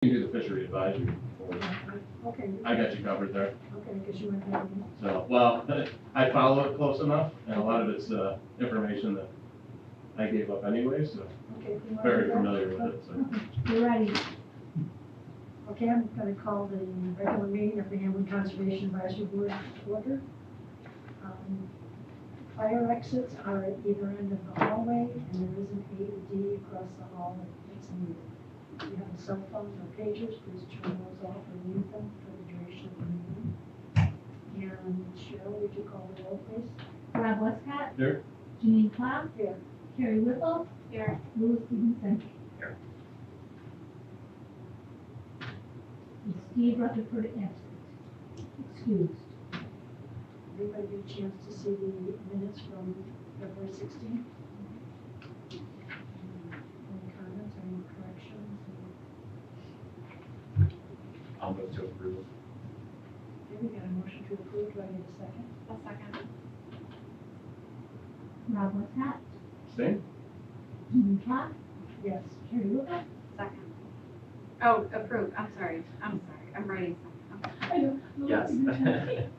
You can do the fishery advisory. Okay. I got you covered there. Okay, because you went ahead and, So, well, I follow it close enough, and a lot of it's information that I gave up anyway, so okay. if you want to very do that. familiar with it, so. You're ready. Okay, I'm going to call the regular meeting of the Hamlin Conservation Advisory Board to order. Fire exits are at either end of the hallway, and there is an AED across the hall if it's needed. If you have cell phones or pagers, please turn those off or mute them for the duration of the meeting. And Cheryl, would you call the roll, please? Rob Westcott. Here? Janine Plow. Here. Carrie Whipple. Here. Louis Stevenson. Here. And Steve Rutherford absent. Excused. Everybody get a chance to see the minutes from February 16th? Any comments, any corrections? I'll move to approve. Okay, we got a motion to approve, do I need a second? A second. Rob Westcott. Same? Janine Plow. Yes. Carrie Whipple. Second. Oh, approved. I'm sorry. I'm writing something. I know. Louis Yes. Stevenson.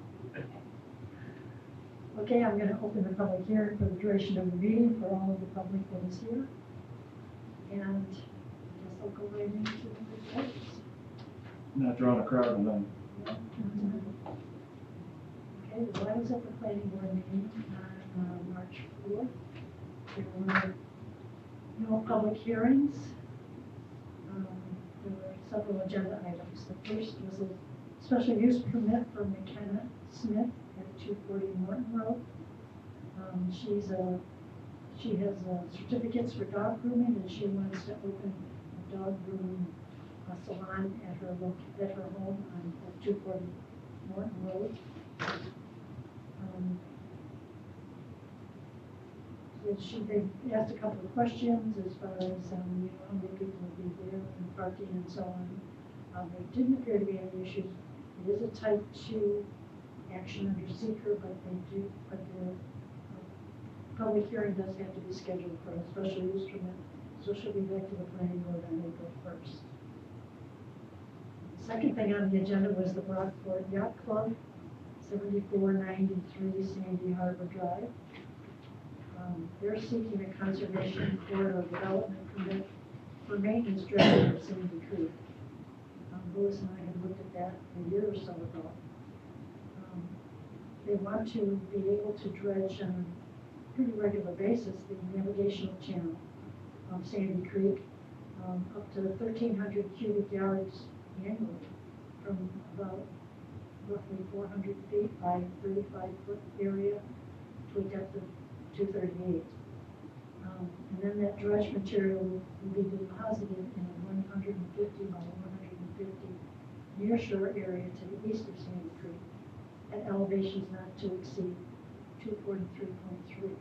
Okay, I'm gonna open the public hearing for the duration of the meeting for all of the public that is here. And I guess I'll go right into the votes. Not drawing a crowd and then. Okay, well, I was at the planning board meeting on March 4th. There were no public hearings. There were several agenda items. The first was a special use permit for McKenna Smith at 240 Morton Road. She has certificates for dog grooming, and she wants to open a dog grooming salon at her home on 240 Morton Road. They asked a couple of questions as far as how many people would be there and parking and so on. There didn't appear to be any issues. It is a type 2 action under seeker, but the public hearing does have to be scheduled for a special use permit, so she'll be back to the planning board on April 1st. Second thing on the agenda was the Brockport Yacht Club, 7493 Sandy Harbor Drive. They're seeking a conservation corridor development permit for maintenance dredging of Sandy Creek. Louis and I had looked at that a year or so ago. They want to be able to dredge on a pretty regular basis the navigational channel of Sandy Creek up to 1,300 cubic yards annually from about roughly 400 feet by 35-foot area to a depth of 238. And then that dredge material will be deposited in a 150 by 150 nearshore area to the east of Sandy Creek at elevations not to exceed 243.3.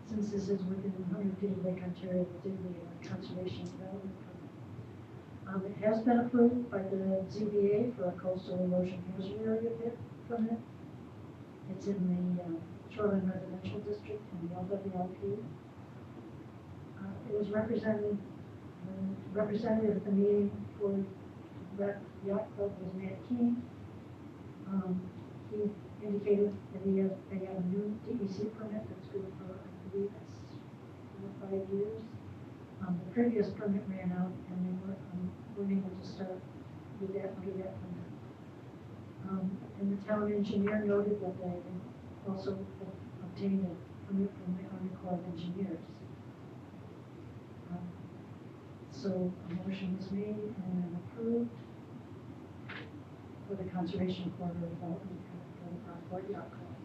Since this is within 100 feet of Lake Ontario, we did the conservation development permit. It has been approved by the ZBA for a coastal erosion hazard area permit. It's in the Shoreline Residential District in the LWLP. It was represented at the meeting for the Yacht Club was Matt King. He indicated that they have a new DEC permit that's good for, I believe, 4 or 5 years. The previous permit ran out, and they weren't able to start with that under that permit. And the town engineer noted that they also obtained a permit from the Army Corps of Engineers. So a motion was made and approved for the conservation corridor development for the Brockport Yacht Club.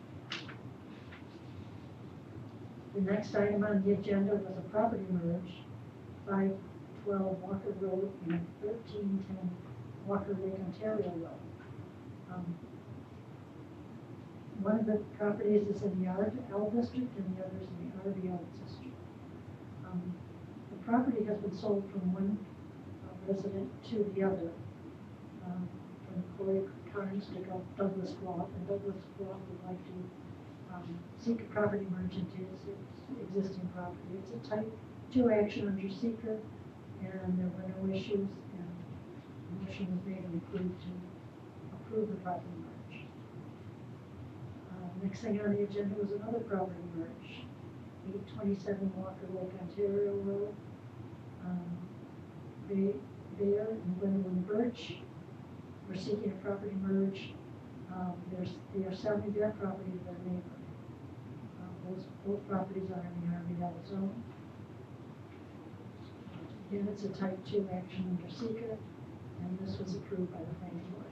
The next item on the agenda was a property merge, 512 Walker Road and 1310 Walker Lake Ontario Road. One of the properties is in the RL district and the other is in the RBL district. The property has been sold from one resident to the other, from Corey Carnes to Douglas Clough, and Douglas Clough would like to seek a property merge into his existing property. It's a type 2 action under seeker, and there were no issues, and a motion was made and approved to approve the property merge. Next thing on the agenda was another property merge, 827 Walker Lake, Ontario Road. Bayer and Gwendolyn Birch were seeking a property merge. They are selling their property to their neighbor. Both properties are in the RVL zone. Again, it's a type 2 action under seeker, and this was approved by the planning board.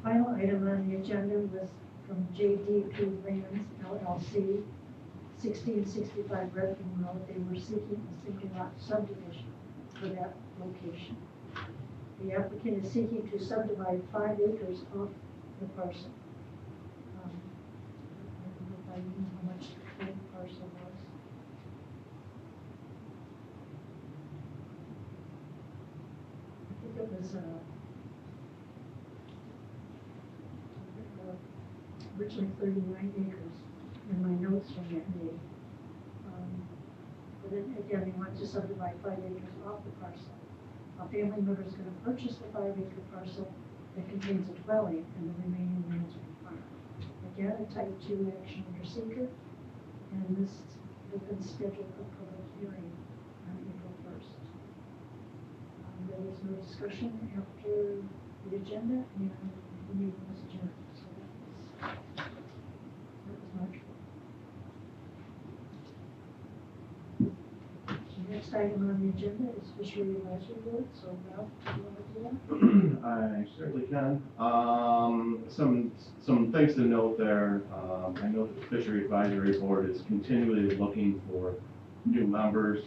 Final item on the agenda was from JDP Lands LLC, 1665 Redmond Road. They were seeking a single lot subdivision for that location. The applicant is seeking to subdivide 5 acres off the parcel. I don't know if I knew how much the whole parcel was. I think it was originally 39 acres in my notes from that day. But then again, they want to subdivide 5 acres off the parcel. A family member is going to purchase the 5-acre parcel that contains a dwelling, and the remaining lands will be farmed. Again, a type 2 action under seeker, and this has been scheduled for public hearing on April 1st. There was no discussion after the agenda, and the meeting was adjourned. So that was March 4th. The next item on the agenda is Fishery Advisory Board, so Ralph, do you want to do that? I certainly can. Some things to note there. I know that the Fishery Advisory Board is continually looking for new members.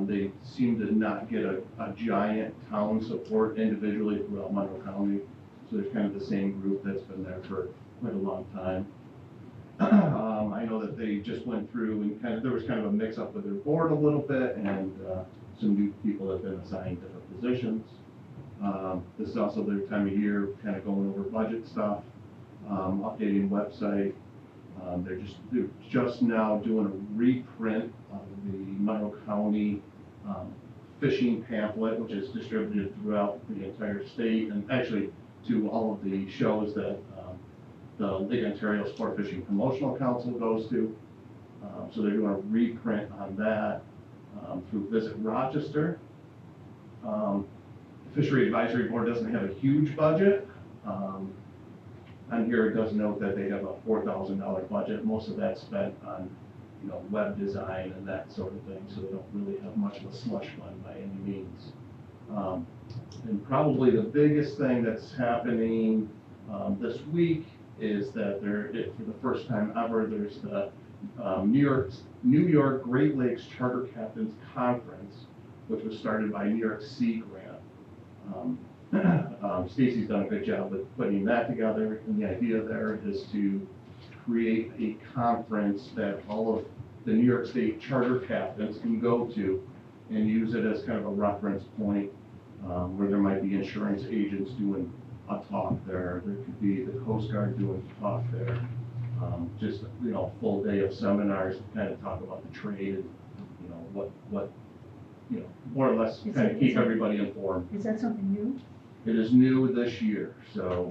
They seem to not get a giant town support individually throughout Monroe County. So there's kind of the same group that's been there for quite a long time. I know that they just went through and there was kind of a mix up with their board a little bit, and some new people have been assigned different positions. This is also their time of year, kind of going over budget stuff, updating website. They're just now doing a reprint of the Monroe County fishing pamphlet, which is distributed throughout the entire state, and actually to all of the shows that the Lake Ontario Sport Fishing Promotional Council goes to. So they're doing a reprint on that through Visit Rochester. The Fishery Advisory Board doesn't have a huge budget. On here it does note that they have a $4,000 budget. Most of that's spent on web design and that sort of thing, so they don't really have much of a slush fund by any means. And probably the biggest thing that's happening this week is that for the first time ever, there's the New York Great Lakes Charter Captains Conference, which was started by New York Sea Grant. Stacy's done a good job with putting that together, and the idea there is to create a conference that all of the New York State charter captains can go to and use it as kind of a reference point where there might be insurance agents doing a talk there. There could be the Coast Guard doing a talk there. Just full day of seminars to kind of talk about the trade and what more or less kind of keep everybody informed. Is that something new? It is new this year. So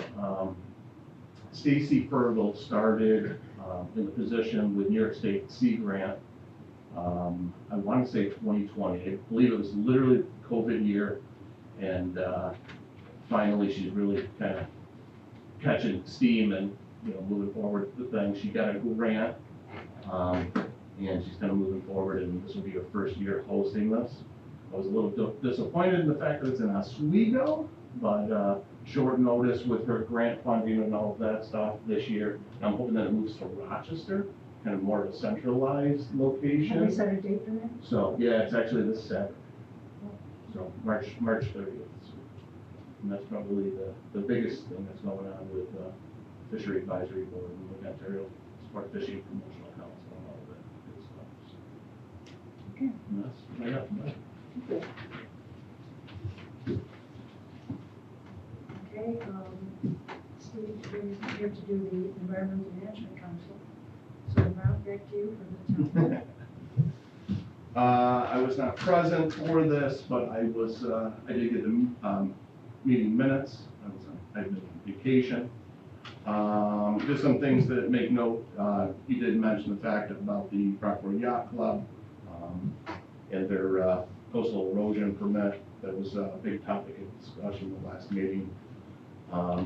Stacy Fergal started in the position with New York State Sea Grant. I want to say 2020. I believe it was literally the COVID year, and finally she's really kind of catching steam and moving forward with the thing. She got a grant, and she's kind of moving forward, and this will be her first year hosting this. I was a little disappointed in the fact that it's in Oswego, but short notice with her grant funding and all of that stuff this year. I'm hoping that it moves to Rochester, kind of more of a centralized location. Have we set a date for that? So yeah, it's actually this Saturday. So March 30th. And that's probably the biggest thing that's going on with Fishery Advisory Board and the Ontario Sport Fishing Promotional Council and all of that good stuff. So, Okay. and that's right up my. Okay, Steve is here to do the Environmental Management Council. So Ralph, back to you for the town. I was not present for this, but I did get the, meeting minutes. I've been on vacation. Just some things that make note, he did mention the fact about the Rockport Yacht Club, and their, coastal erosion permit. That was a big topic of discussion in the last meeting. I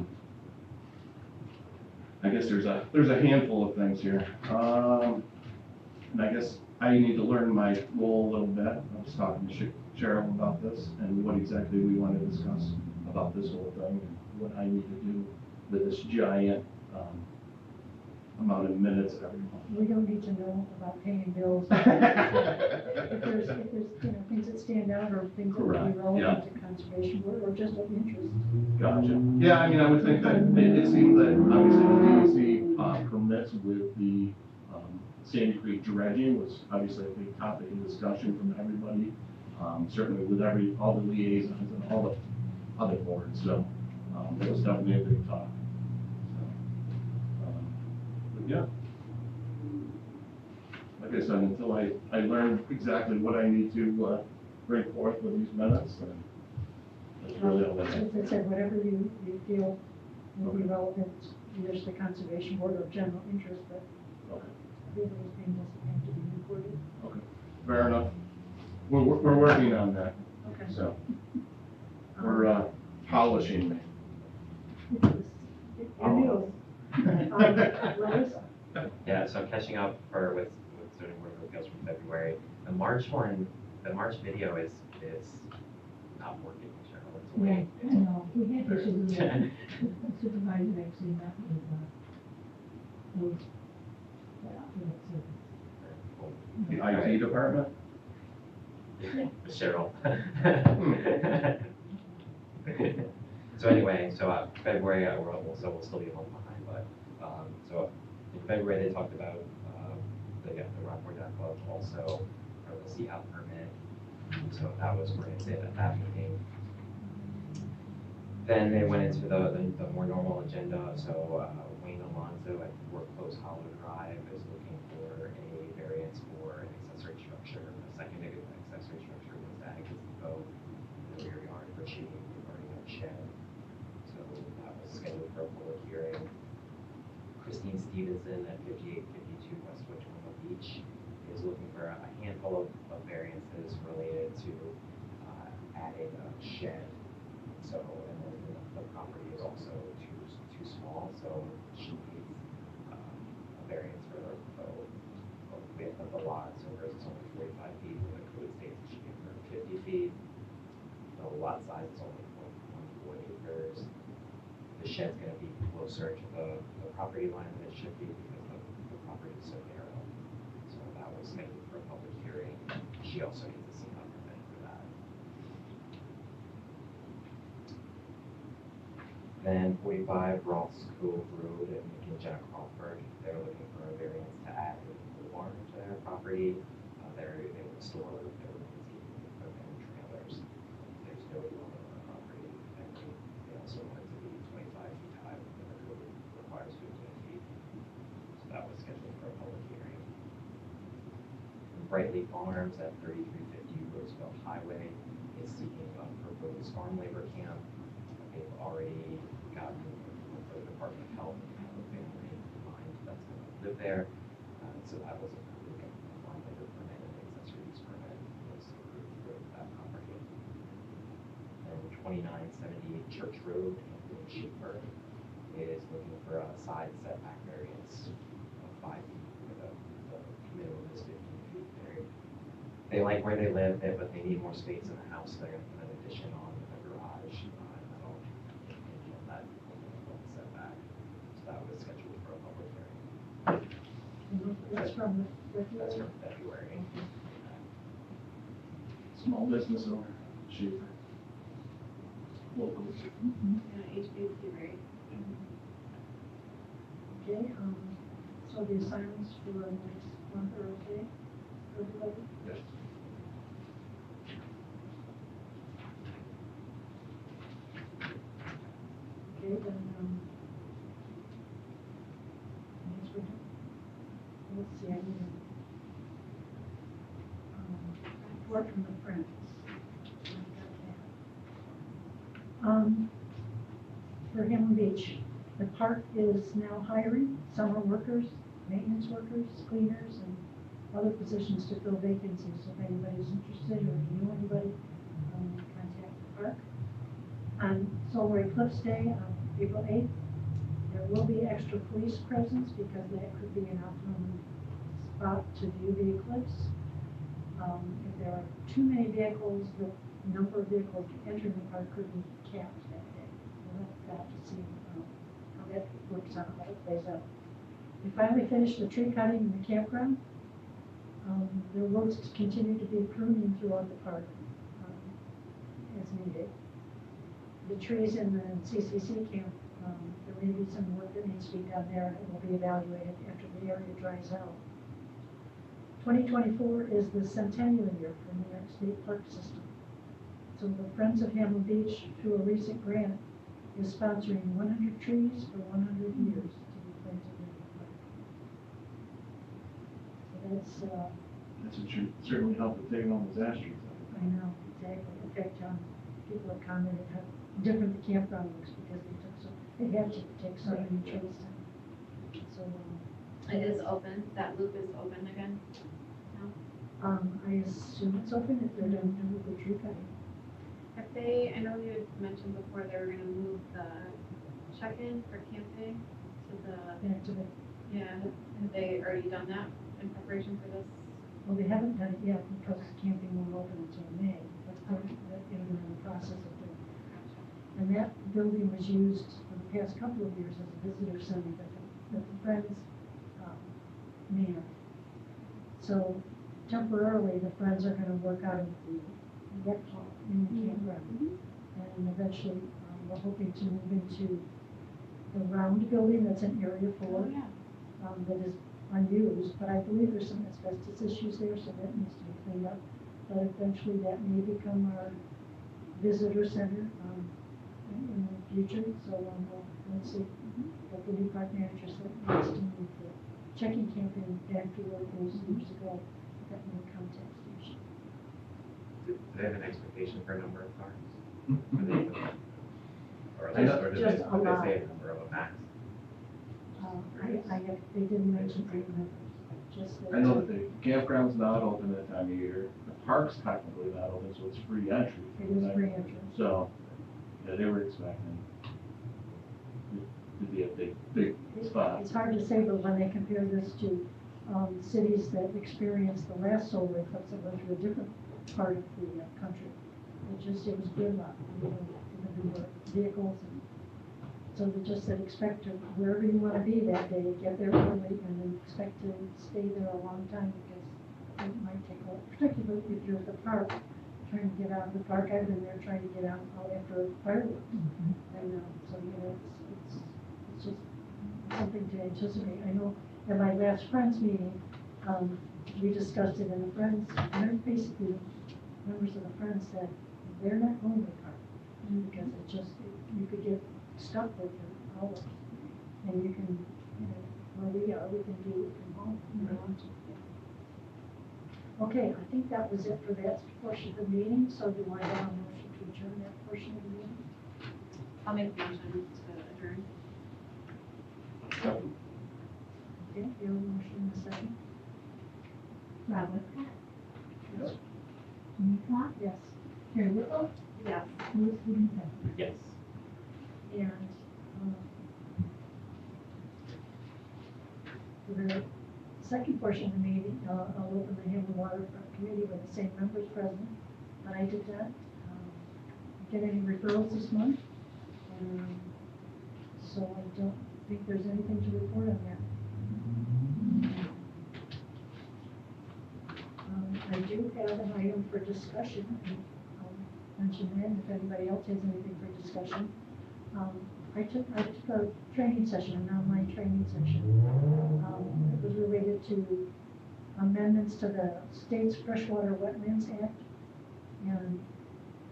guess there's a handful of things here. And I guess I need to learn my role a little bit. I was talking to Cheryl about this and what exactly we want to discuss about this whole thing and what I need to do with this giant, amount of minutes every month. We don't need to know about paying bills. If there's, things that stand out or things that would Correct, be relevant to conservation, or just of interest. Gotcha. Yeah, I mean, I would think that it seems that obviously the DEC permits with the Sandy Creek dredging was obviously a big topic of discussion from everybody, certainly with all the liaisons and all the other boards, so that was definitely a big talk. So, but yeah. Like I said, until I learn exactly what I need to bring forth with these minutes, and that's really all that As I said, whatever you feel will be relevant, either to the conservation board or general interest, but Okay. everybody's name doesn't have to be recorded. Okay, fair enough. We're working on that, Okay. so we're polishing it. You're new. Larissa? Yeah, so catching up with zoning board of appeals from February. The March video is not working, Cheryl, it's Yeah, away. I know, we had issues with that. The supervisor actually met with, those, The IT department? Cheryl. So anyway, February, we'll still be a month behind, but, so in February, they talked about, the Rockport Yacht Club also, or the Sea Out permit, so that was granted at that meeting. Then they went into the more normal agenda, so, Wayne Alonso at Workclose Hollow Drive is looking for a variance for an accessory structure, a second accessory structure was added to the code in the rear yard for shading regarding a shed. So that was scheduled for a public hearing. Christine Stevenson at 5852 West Wachuma Beach is looking for a handful of variances related to adding a shed. So, and then the property is also too small, so she needs a variance for the width of the lot. So hers is only 45 feet, and the code states it should be 150 feet. The lot size is only 0.14 acres. The shed's gonna be closer to the property line than it should be because the property is so narrow. So that was scheduled for a public hearing. She also needs a CMA permit for that. Then 45 Ross Cove Road and Nick and Jenna Crawford, they're looking for a variance to add a barn to their property. They would store their landscaping equipment and trailers. There's no dwelling on the property. And they also want it to be 25 feet high, and the code requires 15 feet. So that was scheduled for a public hearing. Brightly Farms at 3350 Roosevelt Highway is seeking a proposed farm labor camp. They've already gotten with the Department of Health and have a family in mind that's going to live there. So that was approved. A farm labor permit and accessory use permit was approved for that property. And 2978 Church Road, Anthony Schaefer is looking for a side setback variance of 5 feet, where the minimum is 15 feet. They like where they live, but they need more space in the house. They're going to put an addition on a garage, and that'll impinge on that setback. So that was scheduled for a public hearing. That's from That's from February. Small business owner, Schaefer. Local. HBC, right? Okay, so the assignments for next month are okay for everybody? Yes. Okay, then, I guess we have, let's see, I need report from the Friends. For Hamlin Beach, the park is now hiring summer workers, maintenance workers, cleaners, and other positions to fill vacancies. So if anybody's interested or you know anybody, contact the park. On Solar Eclipse Day, on April 8th, there will be extra police presence because that could be an optimum spot to view the eclipse. If there are too many vehicles, the number of vehicles entering the park could be capped that day. We'll have to see how that works out, how it plays out. We finally finished the tree cutting in the campground. There will continue to be pruning throughout the park as needed. The trees in the CCC camp, there may be some work that needs to be done there, and it will be evaluated after the area dries out. 2024 is the centennial year for New York State Park System. So the Friends of Hamlin Beach, through a recent grant, is sponsoring 100 trees for 100 years to be planted in the park. So That's what should certainly help with taking all those ash trees I know, exactly. In fact, people have commented how different the campground looks because they had to take so many trees down. So, It is open, that loop is open again? I assume it's open if they're done with the tree cutting. Have they, I know you had mentioned before they were gonna move the check-in for camping to the, Back to the, yeah, have they already done that in preparation for this? well, they haven't done it yet because camping won't open until May, but they're in the process of doing it. And that building was used for the past couple of years as a visitor center that the Friends manned. So temporarily, the Friends are gonna work out of the rec hall in the campground. And eventually, we're hoping to move into the round building that's in area 4. Oh, yeah. That is unused, but I believe there's some asbestos issues there, so that needs to be cleaned up. But eventually that may become our visitor center, in the future, so, we'll see what the new park manager said needs to move the checking camping back to where it was years ago, that new contact station. Do they have an expectation for a number of cars? Or they- too. Or I know- or do just they, a would lot. they say a number of a max? They didn't mention any numbers, just that. I know that the campground's not open that time of year. The park's technically not open, so it's free entry. It is free entry. So, yeah, they were expecting it to be a big spot. It's hard to say, but when they compare this to cities that experienced the last solar eclipse that went through a different part of the country, it was gridlock. There were vehicles, and so they just said expect to, wherever you want to be that day, get there early and then expect to stay there a long time because it might take a, particularly if you're at the park, trying to get out of the park. I've been there trying to get out after fireworks. And so, it's just something to anticipate. I know at my last Friends meeting, we discussed it in the Friends, and they're basically, members of the Friends said, they're not going to the park. Because it just, you could get stuck with your hours. And you can, where we are, we can do it from home if we want to. Okay, I think that was it for that portion of the meeting, so do I have a motion to adjourn that portion of the meeting? I'll make the motion to adjourn. Okay, you have a motion in a second? Rob Westcott, Yes. Jimmy Clark, Yes. Terry Whittle, Yes. Louis Stevenson. Yes. And, for the second portion of the meeting, I'll open the Hamlin Waterfront Committee with the same members present, but I did not get any referrals this month. So I don't think there's anything to report on that. I do have an item for discussion, and I'll mention that if anybody else has anything for discussion. I took a training session, an online training session. It was related to amendments to the state's Freshwater Wetlands Act, and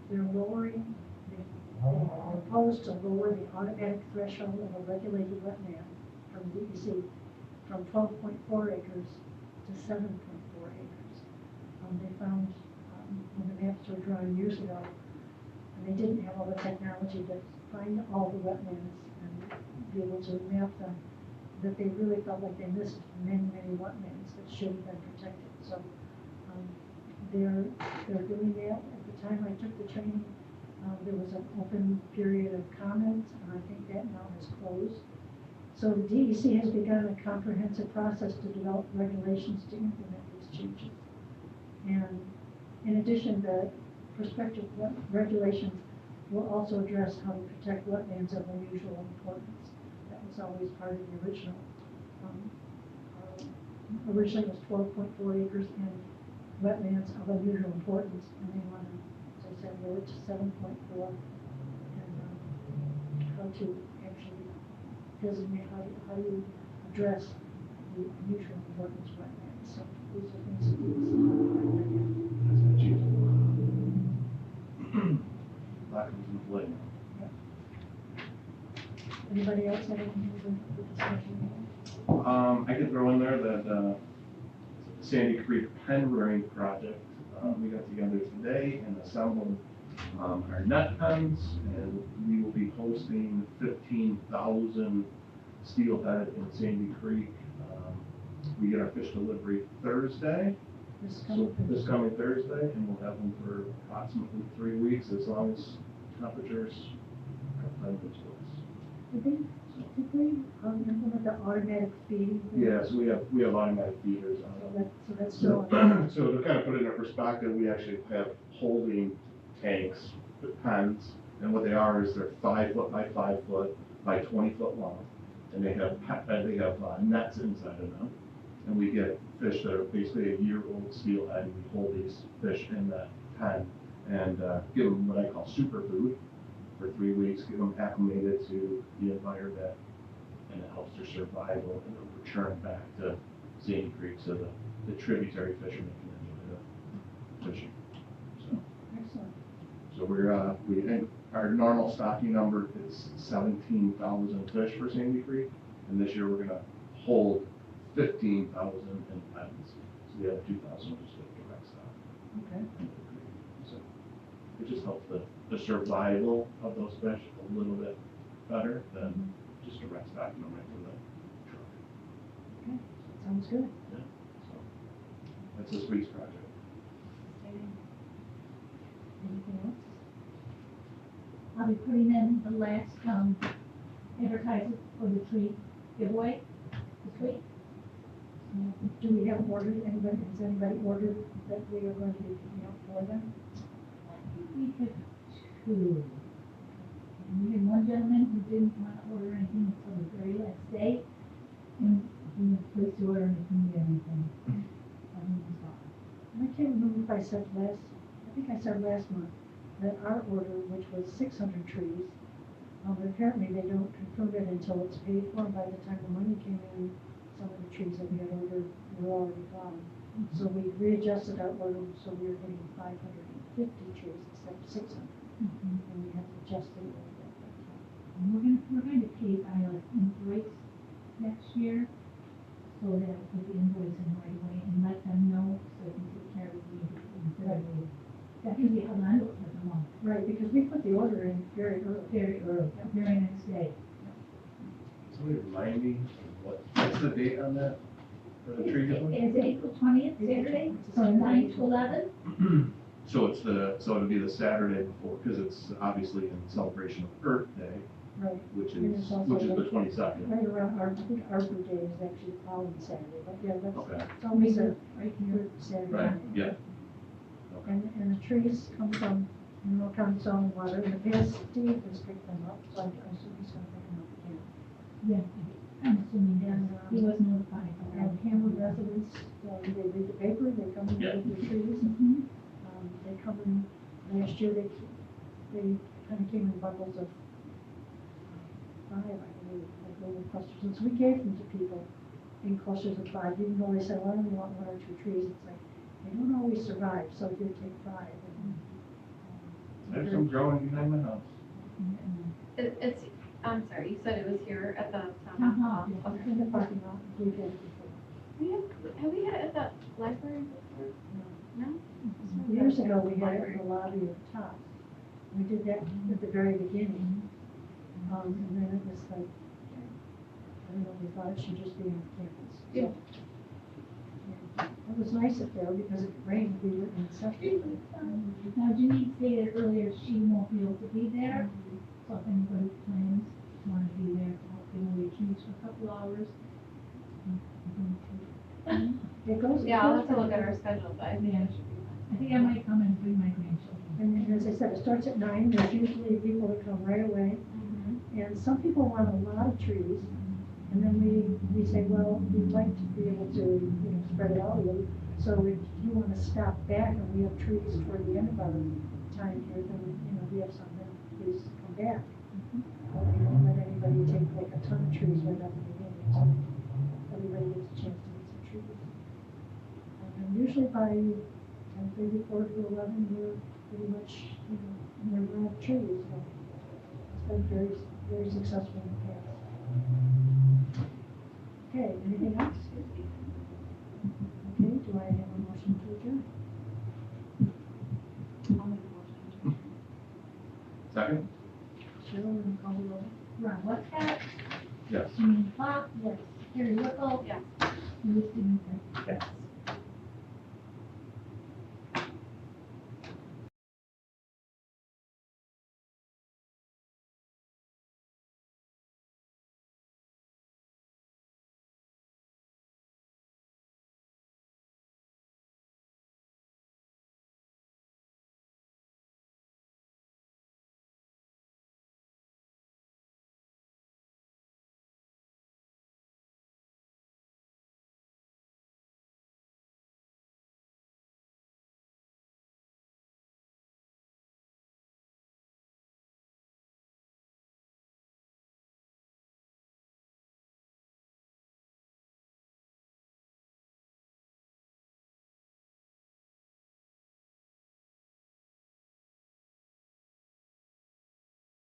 they're lowering, they propose to lower the automatic threshold of a regulated wetland from DEC from 12.4 acres to 7.4 acres. They found when the maps were drawn years ago, and they didn't have all the technology to find all the wetlands and be able to map them, that they really felt like they missed many, many wetlands that should have been protected. So they're doing that. At the time I took the training, there was an open period of comments, and I think that now has closed. So the DEC has begun a comprehensive process to develop regulations to implement these changes. And in addition, the prospective regulations will also address how to protect wetlands of unusual importance. That was always part of the original. Originally it was 12.4 acres in wetlands of unusual importance, and they want to, as I said, lower it to 7.4, and how to actually designate, how you address the unusual importance of wetlands. So these are things that That's a cheap. That comes into play now. Anybody else have anything to discussion? I could throw in there that Sandy Creek pen rearing project, we got together today and assembled our net pens, and we will be hosting 15,000 steelhead in Sandy Creek. We get our fish delivery Thursday, this coming Thursday, and we'll have them for approximately 3 weeks, as long as temperatures are friendly to us. Did they implement the automatic feeding? Yes, we have automatic feeders on them. So that's still. So to kind of put it in perspective, we actually have holding tanks, pens, and what they are is they're 5 foot by 5 foot by 20 foot long, and they have nets inside of them, and we get fish that are basically a year-old steelhead, and we hold these fish in that pen and give them what I call superfood for 3 weeks, get them acclimated to the environment, and it helps their survival, and then return back to Sandy Creek so the tributary fishermen can enjoy the fishing. So, Excellent. so our normal stocking number is 17,000 fish for Sandy Creek, and this year we're gonna hold 15,000 in pens. So the other 2,000 will just go direct stock. Okay. So it just helps the survival of those fish a little bit better than just direct stocking them right from the truck. Okay. Sounds good. Yeah. So that's this week's project. Anything else? I'll be putting in the last, advertisement for the tree giveaway this week. Do we have ordered, has anybody ordered that we are going to be picking up for them? We have 2. And we had one gentleman who didn't want to order anything until the very last day, and we were supposed to order and he couldn't get anything. And I can't remember if I said I think I said last month, that our order, which was 600 trees, apparently they don't confirm it until it's paid for, and by the time the money came in, some of the trees that we had ordered were already gone. So we readjusted our order, so we were getting 550 trees instead of 600, and we had to adjust the order at that time. And we're going to pay by like invoice next year, so that we'll put the invoice in right away and let them know so they can take care of the instead of waiting. That can be held on to it for the month, Right, because we put the order in very early. very early, the very next day. Somebody remind me of what's the date on that for the tree giveaway? It's April 20th, Saturday, from 9 to 11. So it'll be the Saturday before, because it's obviously in celebration of Earth Day, Right, which And is it's also the like- 22nd. right around I think Arbor Day is actually the following Saturday, but yeah, Okay. it's always a Right here. third Saturday. Right, yeah. Okay. And the trees come from Mineral County Soil and Water. In the past, Steve has picked them up, so I assume he's gonna pick them up again. Yeah, I'm assuming that he was notified. And Hamlet residents, they read the paper, they come in Yeah. with their trees. Mhm. They come in, last year they kind of came in bundles of 5, I believe, like little clusters. And so we gave them to people in clusters of 5, even though they said, well, I only want 1 or 2 trees. It's like, they don't always survive, so here, take 5. There's some growing behind my house. It's, I'm sorry, you said it was here at the Town town hall. hall? Okay. In the parking lot, we've had it before. Have we had it at the library before? No? Years ago, we had it in the lobby of Tops. We did that at the very beginning. And then it was like, I don't know, we thought it should just be on campus. So, yeah, it was nice up there because if it rained, we were inaccessible. Now Janine stated earlier she won't be able to be there, so if anybody plans to want to be there to help give away trees for a couple hours. It goes. Yeah, I'll have to look at our schedule, but I think Yeah. it should be fine. I think I might come and bring my grandchildren. And as I said, it starts at 9, there's usually people that come right away. And some people want a lot of trees, and then we say, well, we'd like to be able to, you know, spread it out a little. So if you want to stop back and we have trees toward the end of our time here, then, you know, we have some, then please come back. But we don't let anybody take like a ton of trees right up at the beginning, so everybody gets a chance to get some trees. And usually by 10:30, 11, we're pretty much, you know, we're out of trees, so it's been very, very successful in the past. Okay, anything else? Okay, do I have a motion to adjourn? I'll make a motion. Second? Cheryl, and call the roll. Ron Westcott, Yes. Janine Pop, Yes. Carrie Whipple, Yes. Louis Stevenson. Yes.